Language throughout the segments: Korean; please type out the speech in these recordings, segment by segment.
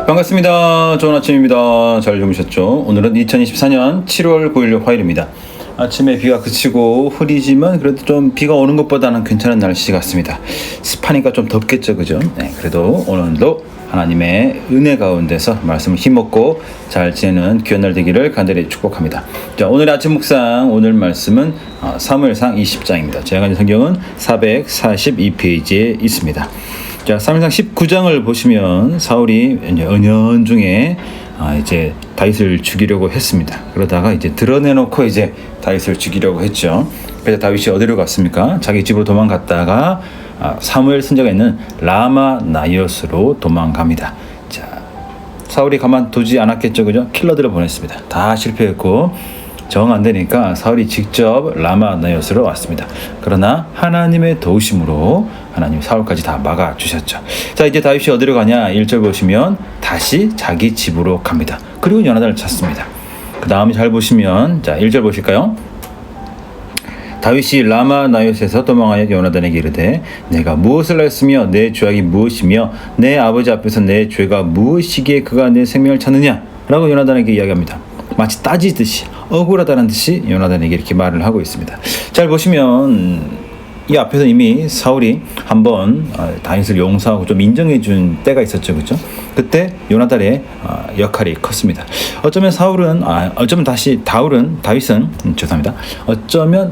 반갑습니다. 좋은 아침입니다. 잘 주무셨죠? 오늘은 2024년 7월 9일 화요일입니다. 아침에 비가 그치고 흐리지만 그래도 좀 비가 오는 것보다는 괜찮은 날씨 같습니다. 습하니까 좀 덥겠죠, 그죠? 네, 그래도 오늘도 하나님의 은혜 가운데서 말씀을 힘먹고 잘 지내는 귀한 날 되기를 간절히 축복합니다. 자, 오늘 아침 묵상, 오늘 말씀은 사무엘상 20장입니다. 제가 가진 성경은 442페이지에 있습니다. 자, 사무엘상 19장을 보시면 사울이 이제 은연중에 이제 다윗을 죽이려고 했습니다. 그러다가 이제 드러내놓고 이제 다윗을 죽이려고 했죠. 그래서 다윗이 어디로 갔습니까? 자기 집으로 도망갔다가 사무엘 선지자가 있는 라마 나이엇으로 도망갑니다. 자, 사울이 가만두지 않았겠죠, 그죠? 킬러들을 보냈습니다. 다 실패했고 정 안 되니까 사울이 직접 라마 나이엇으로 왔습니다. 그러나 하나님의 도우심으로 하나님 사울까지 다 막아주셨죠. 자, 이제 다윗이 어디로 가냐? 1절 보시면 다시 자기 집으로 갑니다. 그리고 요나단을 찾습니다. 그 다음에 잘 보시면, 자, 1절 보실까요? 다윗이 라마 나이엇에서 도망하여 요나단에게 이르되 내가 무엇을 했으며 내 죄악이 무엇이며 내 아버지 앞에서 내 죄가 무엇이기에 그가 내 생명을 찾느냐? 라고 요나단에게 이야기합니다. 마치 따지듯이 억울하다는 듯이 요나단에게 이렇게 말을 하고 있습니다. 잘 보시면 이 앞에서 이미 사울이 한번 다윗을 용서하고 좀 인정해 준 때가 있었죠, 그렇죠? 그때 요나단의 역할이 컸습니다. 어쩌면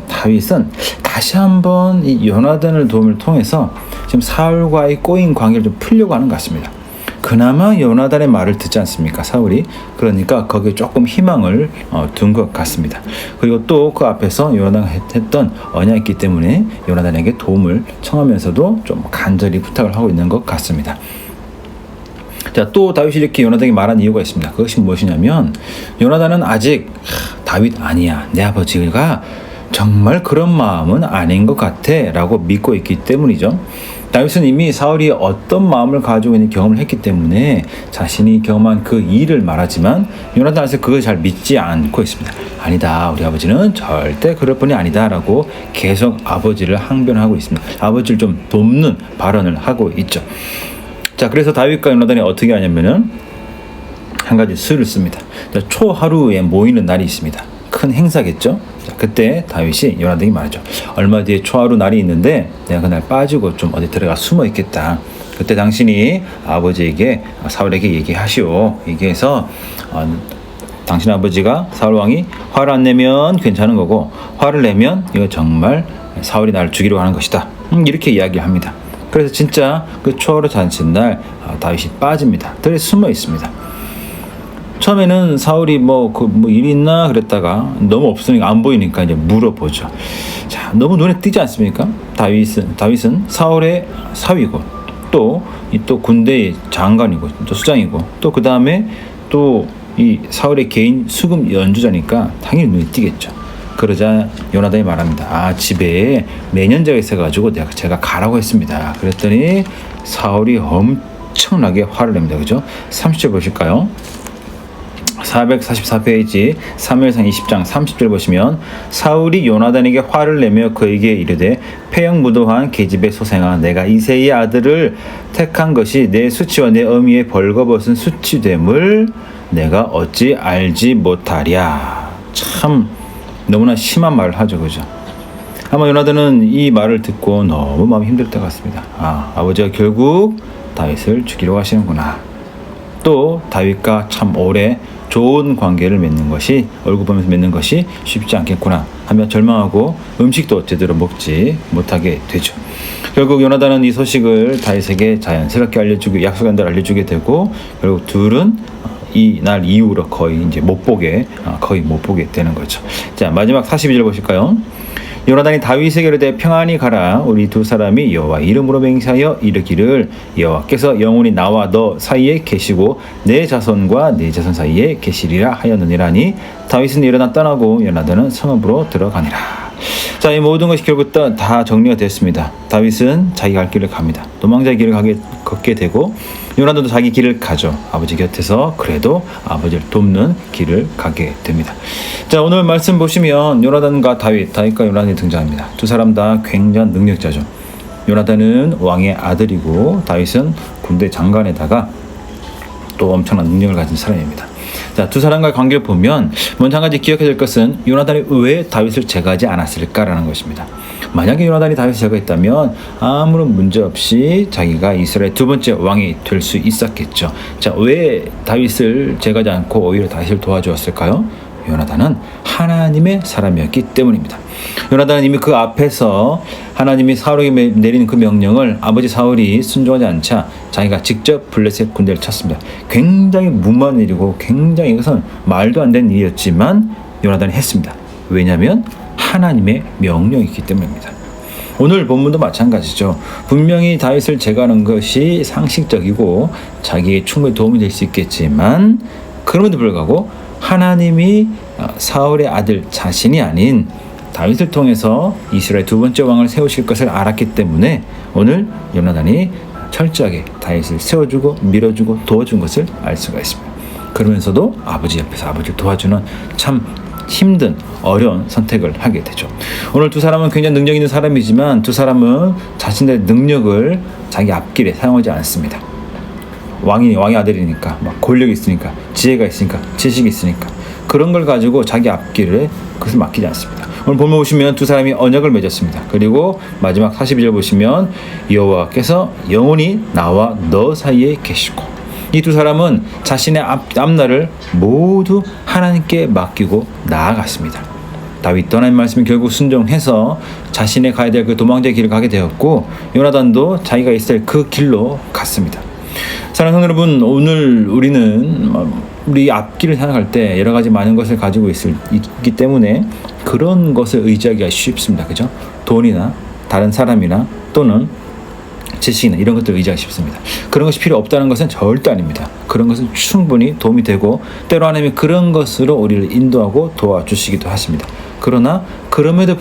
다윗은 다시 한번 이 요나단을 도움을 통해서 지금 사울과의 꼬인 관계를 좀 풀려고 하는 것 같습니다. 그나마 요나단의 말을 듣지 않습니까, 사울이? 그러니까 거기에 조금 희망을 둔 것 같습니다. 그리고 또 그 앞에서 요나단이 했던 언약이 있기 때문에 요나단에게 도움을 청하면서도 좀 간절히 부탁을 하고 있는 것 같습니다. 자, 또 다윗이 이렇게 요나단에게 말한 이유가 있습니다. 그것이 무엇이냐면 요나단은 아직 다윗 아니야, 내 아버지가 정말 그런 마음은 아닌 것 같아 라고 믿고 있기 때문이죠. 다윗은 이미 사울이 어떤 마음을 가지고 있는 경험을 했기 때문에 자신이 경험한 그 일을 말하지만 요나단은 그걸 잘 믿지 않고 있습니다. 아니다, 우리 아버지는 절대 그럴 분이 아니다 라고 계속 아버지를 항변하고 있습니다. 아버지를 좀 돕는 발언을 하고 있죠. 자, 그래서 다윗과 요나단이 어떻게 하냐면은 한 가지 수를 씁니다. 자, 초하루에 모이는 날이 있습니다. 큰 행사겠죠. 자, 그때 다윗이 요나단에게 말하죠. 얼마 뒤에 초하루 날이 있는데 내가 그날 빠지고 좀 어디 들어가 숨어 있겠다. 그때 당신이 아버지에게 사울에게 얘기하시오. 얘기해서 당신 아버지가 사울 왕이 화를 안 내면 괜찮은 거고 화를 내면 이거 정말 사울이 나를 죽이려고 하는 것이다. 이렇게 이야기합니다. 그래서 진짜 그 초하루 잔칫날 다윗이 빠집니다. 들에 숨어 있습니다. 처음에는 사울이 일 있나 그랬다가 너무 없으니까 안 보이니까 이제 물어보죠. 자, 너무 눈에 띄지 않습니까? 다윗은 사울의 사위고 또 군대의 장관이고 또 수장이고 또 그 다음에 또 이 사울의 개인 수금 연주자니까 당연히 눈에 띄겠죠. 그러자 요나단이 말합니다. 집에 매년제가 있어가지고 제가 가라고 했습니다. 그랬더니 사울이 엄청나게 화를 냅니다. 그죠? 30절 보실까요? 444페이지 사무엘상 20장 30절 보시면 사울이 요나단에게 화를 내며 그에게 이르되 패역무도한 계집의 소생아, 내가 이새의 아들을 택한 것이 내 수치와 내 어미의 벌거벗은 수치됨을 내가 어찌 알지 못하랴. 참 너무나 심한 말을 하죠, 그죠? 아마 요나단은 이 말을 듣고 너무 마음이 힘들 것 같습니다. 아버지가 결국 다윗을 죽이려고 하시는구나. 또 다윗과 참 오래 좋은 관계를 맺는 것이, 얼굴 보면서 맺는 것이 쉽지 않겠구나 하며 절망하고 음식도 제대로 먹지 못하게 되죠. 결국 요나단은 이 소식을 다윗에게 자연스럽게 약속한 대로 알려주게 되고 결국 둘은 이 날 이후로 거의 못 보게 되는 거죠. 자, 마지막 42절 보실까요? 요나단이 다윗에게 이르되 평안히 가라. 우리 두 사람이 여호와 이름으로 맹세하여 이르기를 여호와께서 영원히 나와 너 사이에 계시고 내 자손과 내 자손 사이에 계시리라 하였느니라니 다윗은 일어나 떠나고 요나단은 성읍으로 들어가니라. 자, 이 모든 것이 결국 다 정리가 됐습니다. 다윗은 자기 갈 길을 갑니다. 도망자의 길을 걷게 되고 요나단도 자기 길을 가죠. 아버지 곁에서 그래도 아버지를 돕는 길을 가게 됩니다. 자, 오늘 말씀 보시면 요나단과 다윗과 요나단이 등장합니다. 두 사람 다 굉장한 능력자죠. 요나단은 왕의 아들이고 다윗은 군대 장관에다가 또 엄청난 능력을 가진 사람입니다. 자, 두 사람과의 관계를 보면 먼저 한 가지 기억해야 될 것은 요나단이 왜 다윗을 제거하지 않았을까라는 것입니다. 만약에 요나단이 다윗을 제거했다면 아무런 문제 없이 자기가 이스라엘 두 번째 왕이 될 수 있었겠죠. 자, 왜 다윗을 제거하지 않고 오히려 다윗을 도와주었을까요? 요나단은 하나님의 사람이었기 때문입니다. 요나단은 이미 그 앞에서 하나님이 사울에게 내린 그 명령을 아버지 사울이 순종하지 않자 자기가 직접 블레셋 군대를 쳤습니다. 굉장히 무모한 일이고 굉장히 이것은 말도 안 되는 일이었지만 요나단이 했습니다. 왜냐하면 하나님의 명령이기 때문입니다. 오늘 본문도 마찬가지죠. 분명히 다윗을 제거하는 것이 상식적이고 자기의 충분히 도움이 될 수 있겠지만 그럼에도 불구하고 하나님이 사울의 아들 자신이 아닌 다윗을 통해서 이스라엘 두 번째 왕을 세우실 것을 알았기 때문에 오늘 요나단이 철저하게 다윗을 세워주고 밀어주고 도와준 것을 알 수가 있습니다. 그러면서도 아버지 옆에서 아버지를 도와주는 참 힘든 어려운 선택을 하게 되죠. 오늘 두 사람은 굉장히 능력 있는 사람이지만 두 사람은 자신의 능력을 자기 앞길에 사용하지 않습니다. 왕의 아들이니까 막 권력이 있으니까 지혜가 있으니까 지식이 있으니까 그런 걸 가지고 자기 앞길에 그것을 맡기지 않습니다. 오늘 본문 보시면 두 사람이 언약을 맺었습니다. 그리고 마지막 42절 보시면 여호와께서 영원히 나와 너 사이에 계시고 이 두 사람은 자신의 앞날을 모두 하나님께 맡기고 나아갔습니다. 다윗도 하나님 말씀에 결국 순종해서 자신의 가야 될 그 도망자의 길을 가게 되었고 요나단도 자기가 있을 그 길로 갔습니다. 사랑하는 여러분, 오늘 우리는 우리 앞길을 생각할 때 여러 가지 많은 것을 가지고 있기 때문에 그런 것을 의지하기가 쉽습니다. 그죠? 돈이나 다른 사람이나 또는 지식이나 이런 것들을 의지하기 쉽습니다. 그런 것이 필요 없다는 것은 절대 아닙니다. 그런 것은 충분히 도움이 되고 때로 하나님이 그런 것으로 우리를 인도하고 도와주시기도 하십니다. 그러나 그럼에도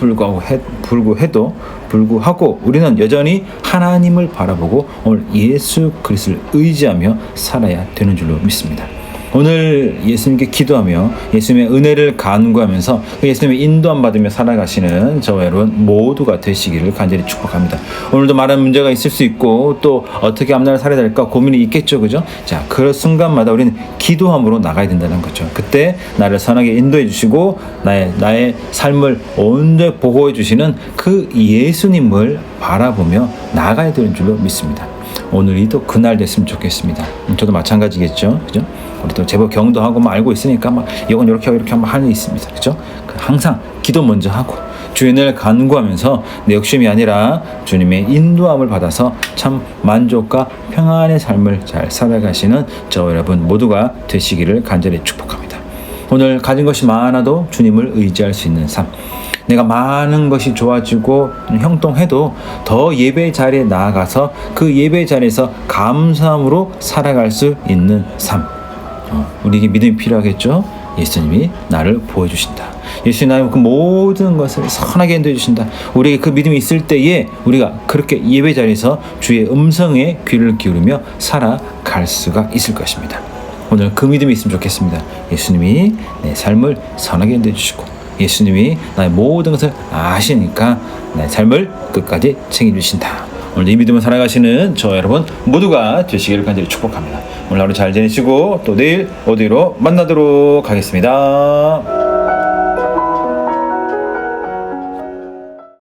불구하고 우리는 여전히 하나님을 바라보고 오늘 예수 그리스도를 의지하며 살아야 되는 줄로 믿습니다. 오늘 예수님께 기도하며 예수님의 은혜를 간구하면서 예수님의 인도함 받으며 살아가시는 저와 여러분 모두가 되시기를 간절히 축복합니다. 오늘도 많은 문제가 있을 수 있고 또 어떻게 앞날을 살아야 될까 고민이 있겠죠, 그죠? 자, 그 순간마다 우리는 기도함으로 나가야 된다는 거죠. 그때 나를 선하게 인도해 주시고 나의 삶을 온전히 보호해 주시는 그 예수님을 바라보며 나가야 되는 줄로 믿습니다. 오늘이 또 그날 됐으면 좋겠습니다. 저도 마찬가지겠죠, 그죠? 우리도 제법 경도하고 알고 있으니까 이건 이렇게 하고 하는 게 있습니다, 그죠? 항상 기도 먼저 하고 주의 은혜를 간구하면서 내 욕심이 아니라 주님의 인도함을 받아서 참 만족과 평안의 삶을 잘 살아가시는 저와 여러분 모두가 되시기를 간절히 축복합니다. 오늘 가진 것이 많아도 주님을 의지할 수 있는 삶, 내가 많은 것이 좋아지고 형통해도 더 예배 자리에 나아가서 그 예배 자리에서 감사함으로 살아갈 수 있는 삶, 우리에게 믿음이 필요하겠죠. 예수님이 나를 보여주신다. 예수님이 나의 그 모든 것을 선하게 인도해 주신다. 우리에게 그 믿음이 있을 때에 우리가 그렇게 예배 자리에서 주의 음성에 귀를 기울이며 살아갈 수가 있을 것입니다. 오늘 그 믿음이 있으면 좋겠습니다. 예수님이 내 삶을 선하게 인도해 주시고 예수님이 나의 모든 것을 아시니까 내 삶을 끝까지 책임주신다. 오늘 이 믿음을 살아가시는 저 여러분 모두가 되시기를 간절히 축복합니다. 오늘 하루 잘 지내시고 또 내일 어디로 만나도록 하겠습니다.